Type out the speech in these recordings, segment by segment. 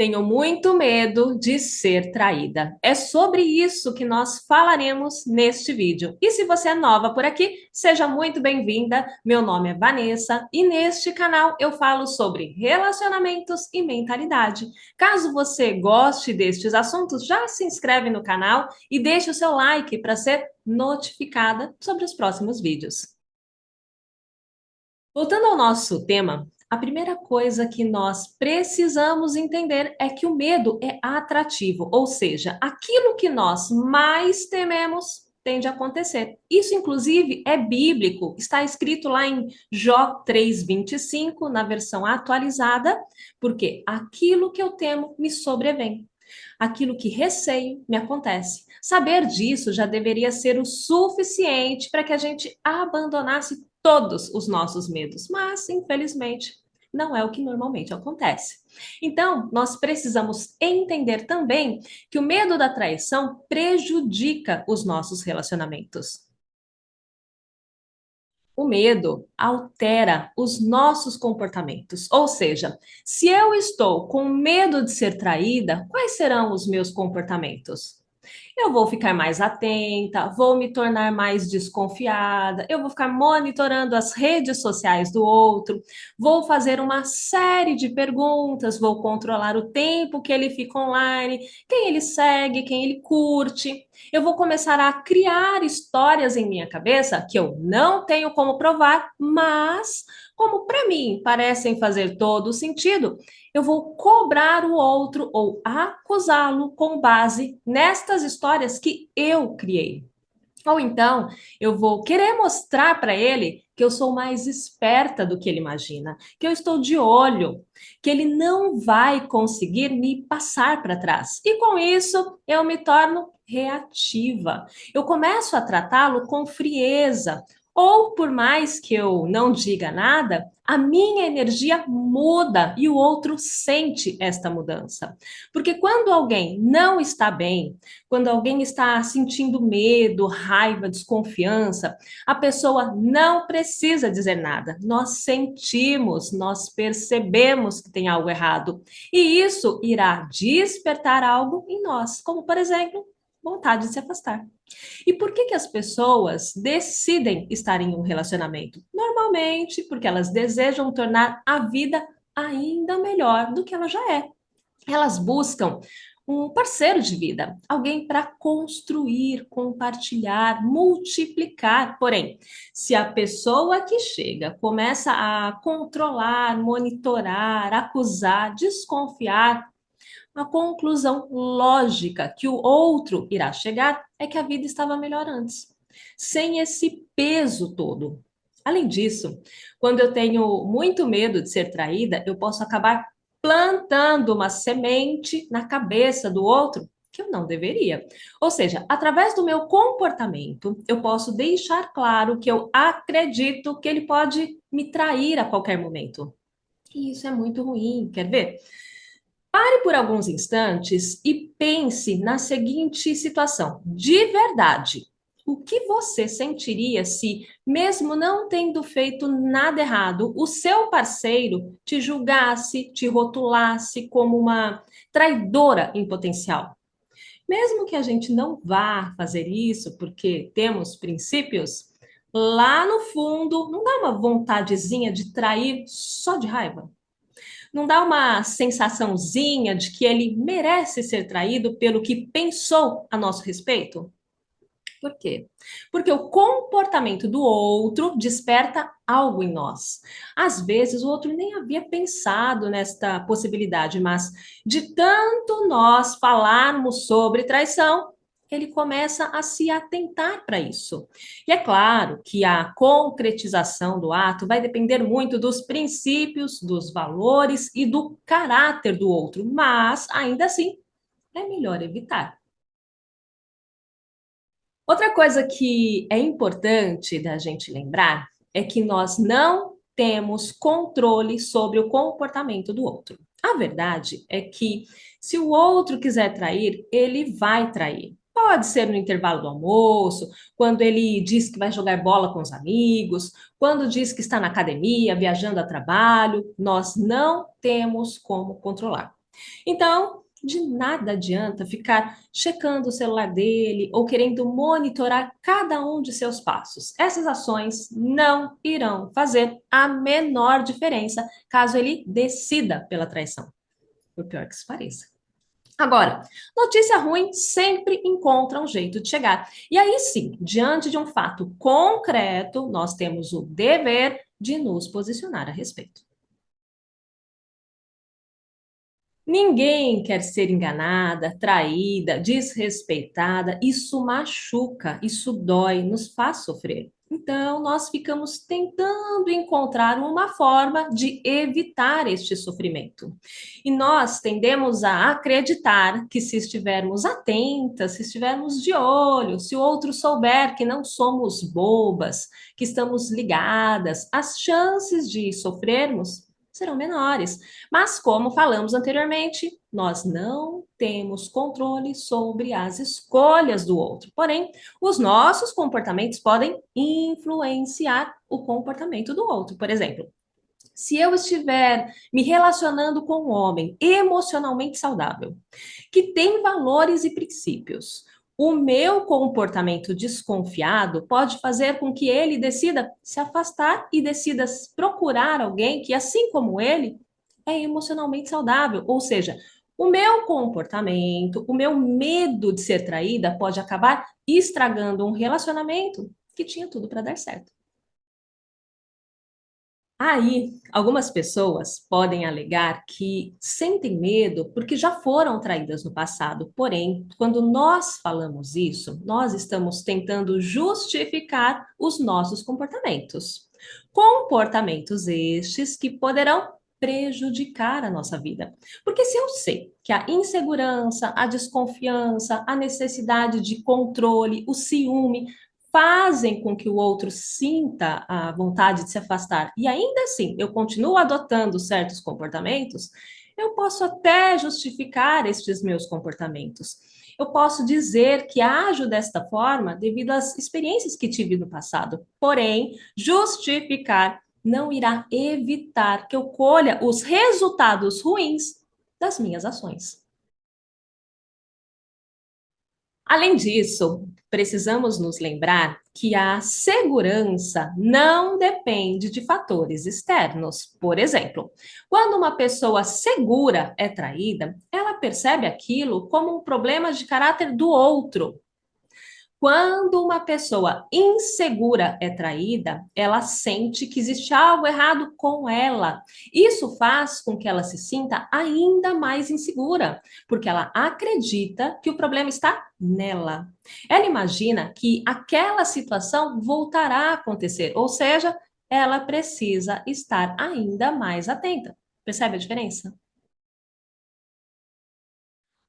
Tenho muito medo de ser traída. É sobre isso que nós falaremos neste vídeo. E se você é nova por aqui, seja muito bem-vinda. Meu nome é Vanessa e neste canal eu falo sobre relacionamentos e mentalidade. Caso você goste destes assuntos, já se inscreve no canal e deixe o seu like para ser notificada sobre os próximos vídeos. Voltando ao nosso tema, a primeira coisa que nós precisamos entender é que o medo é atrativo, ou seja, aquilo que nós mais tememos tende a acontecer. Isso, inclusive, é bíblico, está escrito lá em Jó 3:25, na versão atualizada, porque aquilo que eu temo me sobrevém. Aquilo que receio me acontece. Saber disso já deveria ser o suficiente para que a gente abandonasse todos os nossos medos, mas infelizmente não é o que normalmente acontece. Então, nós precisamos entender também que o medo da traição prejudica os nossos relacionamentos. O medo altera os nossos comportamentos. Ou seja, se eu estou com medo de ser traída, quais serão os meus comportamentos? Eu vou ficar mais atenta, vou me tornar mais desconfiada, eu vou ficar monitorando as redes sociais do outro, vou fazer uma série de perguntas, vou controlar o tempo que ele fica online, quem ele segue, quem ele curte. Eu vou começar a criar histórias em minha cabeça que eu não tenho como provar, mas como para mim parecem fazer todo sentido, eu vou cobrar o outro ou acusá-lo com base nestas histórias que eu criei. Ou então, eu vou querer mostrar para ele que eu sou mais esperta do que ele imagina, que eu estou de olho, que ele não vai conseguir me passar para trás. E com isso, eu me torno reativa. Eu começo a tratá-lo com frieza. Ou por mais que eu não diga nada, a minha energia muda e o outro sente esta mudança. Porque quando alguém não está bem, quando alguém está sentindo medo, raiva, desconfiança, a pessoa não precisa dizer nada. Nós sentimos, nós percebemos que tem algo errado. E isso irá despertar algo em nós, como, por exemplo, vontade de se afastar. E por que as pessoas decidem estar em um relacionamento? Normalmente porque elas desejam tornar a vida ainda melhor do que ela já é. Elas buscam um parceiro de vida, alguém para construir, compartilhar, multiplicar. Porém, se a pessoa que chega começa a controlar, monitorar, acusar, desconfiar, a conclusão lógica que o outro irá chegar é que a vida estava melhor antes, sem esse peso todo. Além disso, quando eu tenho muito medo de ser traída, eu posso acabar plantando uma semente na cabeça do outro que eu não deveria. Ou seja, através do meu comportamento, eu posso deixar claro que eu acredito que ele pode me trair a qualquer momento. E isso é muito ruim, quer ver? Pare por alguns instantes e pense na seguinte situação: de verdade, o que você sentiria se, mesmo não tendo feito nada errado, o seu parceiro te julgasse, te rotulasse como uma traidora em potencial? Mesmo que a gente não vá fazer isso porque temos princípios, lá no fundo, não dá uma vontadezinha de trair só de raiva? Não dá uma sensaçãozinha de que ele merece ser traído pelo que pensou a nosso respeito? Por quê? Porque o comportamento do outro desperta algo em nós. Às vezes o outro nem havia pensado nesta possibilidade, mas de tanto nós falarmos sobre traição, ele começa a se atentar para isso. E é claro que a concretização do ato vai depender muito dos princípios, dos valores e do caráter do outro, mas ainda assim é melhor evitar. Outra coisa que é importante da gente lembrar é que nós não temos controle sobre o comportamento do outro. A verdade é que se o outro quiser trair, ele vai trair. Pode ser no intervalo do almoço, quando ele diz que vai jogar bola com os amigos, quando diz que está na academia, viajando a trabalho, nós não temos como controlar. Então, de nada adianta ficar checando o celular dele ou querendo monitorar cada um de seus passos. Essas ações não irão fazer a menor diferença caso ele decida pela traição, por pior que isso pareça. Agora, notícia ruim sempre encontra um jeito de chegar. E aí sim, diante de um fato concreto, nós temos o dever de nos posicionar a respeito. Ninguém quer ser enganada, traída, desrespeitada. Isso machuca, isso dói, nos faz sofrer. Então, nós ficamos tentando encontrar uma forma de evitar este sofrimento. E nós tendemos a acreditar que, se estivermos atentas, se estivermos de olho, se o outro souber que não somos bobas, que estamos ligadas, as chances de sofrermos serão menores. Mas, como falamos anteriormente, nós não temos controle sobre as escolhas do outro. Porém, os nossos comportamentos podem influenciar o comportamento do outro. Por exemplo, se eu estiver me relacionando com um homem emocionalmente saudável, que tem valores e princípios, o meu comportamento desconfiado pode fazer com que ele decida se afastar e decida procurar alguém que, assim como ele, é emocionalmente saudável. Ou seja, o meu comportamento, o meu medo de ser traída pode acabar estragando um relacionamento que tinha tudo para dar certo. Aí, algumas pessoas podem alegar que sentem medo porque já foram traídas no passado. Porém, quando nós falamos isso, nós estamos tentando justificar os nossos comportamentos. Comportamentos estes que poderão prejudicar a nossa vida. Porque se eu sei que a insegurança, a desconfiança, a necessidade de controle, o ciúme fazem com que o outro sinta a vontade de se afastar e ainda assim eu continuo adotando certos comportamentos, eu posso até justificar estes meus comportamentos. Eu posso dizer que ajo desta forma devido às experiências que tive no passado. Porém, justificar não irá evitar que eu colha os resultados ruins das minhas ações. Além disso, precisamos nos lembrar que a segurança não depende de fatores externos. Por exemplo, quando uma pessoa segura é traída, ela percebe aquilo como um problema de caráter do outro. Quando uma pessoa insegura é traída, ela sente que existe algo errado com ela. Isso faz com que ela se sinta ainda mais insegura, porque ela acredita que o problema está nela. Ela imagina que aquela situação voltará a acontecer, ou seja, ela precisa estar ainda mais atenta. Percebe a diferença?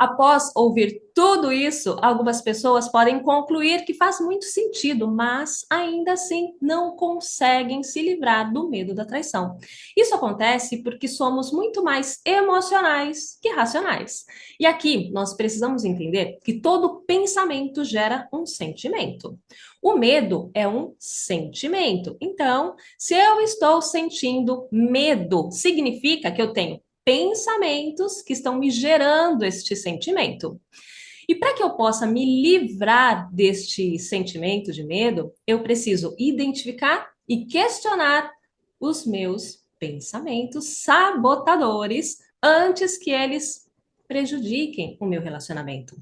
Após ouvir tudo isso, algumas pessoas podem concluir que faz muito sentido, mas ainda assim não conseguem se livrar do medo da traição. Isso acontece porque somos muito mais emocionais que racionais. E aqui nós precisamos entender que todo pensamento gera um sentimento. O medo é um sentimento. Então, se eu estou sentindo medo, significa que eu tenho pensamentos que estão me gerando este sentimento. E para que eu possa me livrar deste sentimento de medo, eu preciso identificar e questionar os meus pensamentos sabotadores antes que eles prejudiquem o meu relacionamento.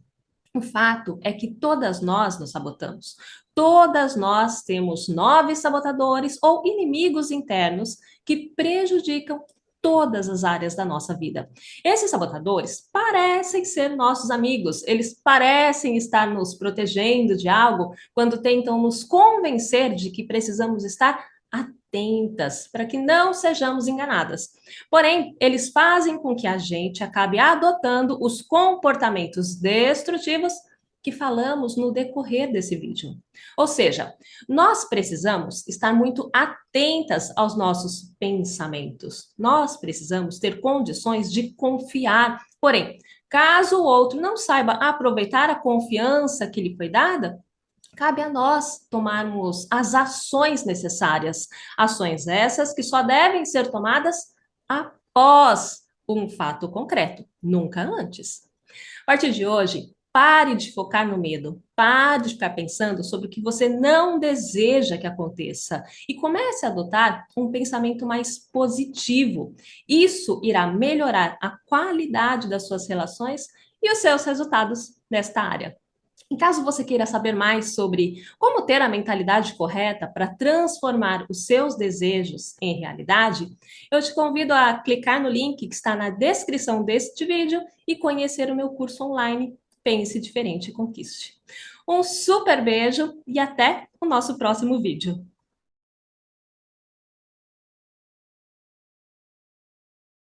O fato é que todas nós nos sabotamos. Todas nós temos novos sabotadores ou inimigos internos que prejudicam todas as áreas da nossa vida. Esses sabotadores parecem ser nossos amigos, eles parecem estar nos protegendo de algo quando tentam nos convencer de que precisamos estar atentas para que não sejamos enganadas. Porém, eles fazem com que a gente acabe adotando os comportamentos destrutivos que falamos no decorrer desse vídeo. Ou seja, nós precisamos estar muito atentas aos nossos pensamentos. Nós precisamos ter condições de confiar. Porém, caso o outro não saiba aproveitar a confiança que lhe foi dada, cabe a nós tomarmos as ações necessárias. Ações essas que só devem ser tomadas após um fato concreto, nunca antes. A partir de hoje, pare de focar no medo, pare de ficar pensando sobre o que você não deseja que aconteça e comece a adotar um pensamento mais positivo. Isso irá melhorar a qualidade das suas relações e os seus resultados nesta área. Em caso você queira saber mais sobre como ter a mentalidade correta para transformar os seus desejos em realidade, eu te convido a clicar no link que está na descrição deste vídeo e conhecer o meu curso online Pense Diferente e Conquiste. Um super beijo e até o nosso próximo vídeo.